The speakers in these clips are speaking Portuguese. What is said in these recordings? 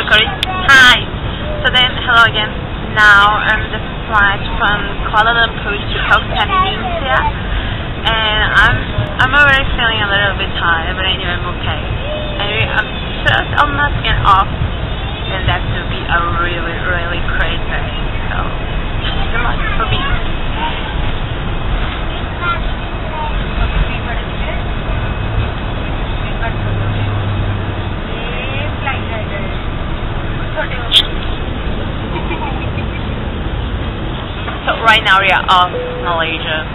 Korea. Hi. So then, hello again. Now I'm the flight from Kuala Lumpur to Koh San, India, and I'm already feeling a little bit tired, but anyway I'm okay. Anyway, I'm just almost getting off, and that will be a really great day. So, good luck for me. So right now we are off Malaysia.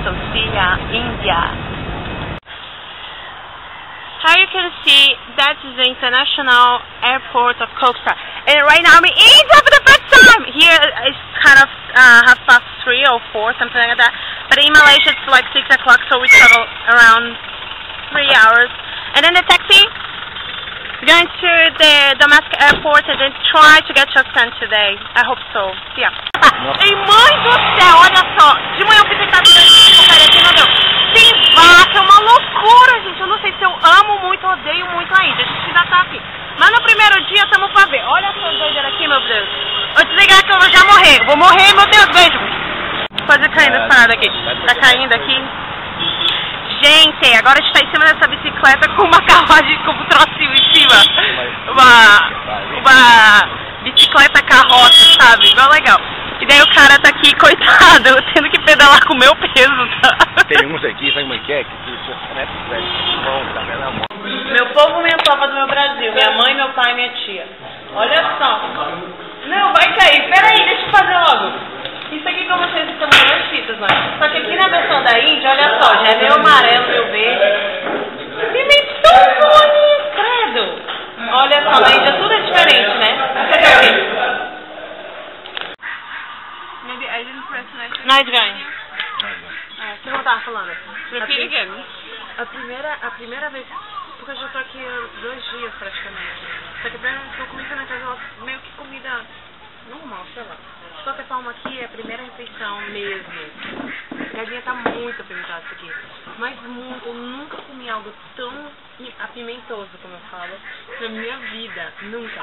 So see ya, India. How you can see, that is the international airport of Coxsar. And right now I'm in India for the first time. Here it's kind of 3:30 or 4, something like that. But in Malaysia it's like 6 o'clock, so we travel around 3 hours. And then the taxi, we're going to the domestic airport and then try to get to Koh today. I hope so. Yeah. Ei, mãe do céu, olha só. De manhã eu pensei que tava porcaria aqui, não deu. Tem vaca, é uma loucura, gente. Eu não sei se eu amo muito ou odeio muito a Índia. A gente ainda tá aqui. Mas no primeiro dia estamos pra ver. Olha essa doideira aqui, meu Deus. Vou desligar que eu vou já morrer. Vou morrer, meu Deus, beijo. Quase caindo essa parada aqui. Tá caindo aqui. Gente, agora a gente tá em cima dessa bicicleta com uma carruagem com um trocinho em cima. Uma bicicleta carroça, sabe? Igual legal. E daí o cara tá aqui, coitado, tendo que pedalar com o meu peso, tá? Tem uns aqui, sabe como é que é? Meu povo mentova do meu Brasil, minha mãe, meu pai e minha tia. Olha só. Não, vai cair. Pera aí, deixa eu fazer logo. Isso aqui com vocês estão duas fitas, né? Só que aqui na versão da Índia, olha só, já é meu amarelo, meu verde. Pimentão, Tony! Credo! Olha só, na Índia tudo é diferente, né? Isso aqui é o quê? Night going. O que eu tava falando? Repeat again. A primeira vez, porque eu já tô aqui há 2 dias praticamente. Só que a primeira vez que eu comi na casa, meio que comida normal, sei lá. Só que a palma aqui é a primeira refeição mesmo. A galinha tá muito apimentada isso aqui. Mas muito, eu nunca comi algo tão apimentoso, como eu falo, na minha vida. Nunca.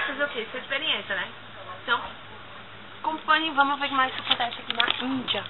Fazer o quê? Isso é experiência, né? Então, acompanhem, vamos ver mais o que acontece aqui na Índia.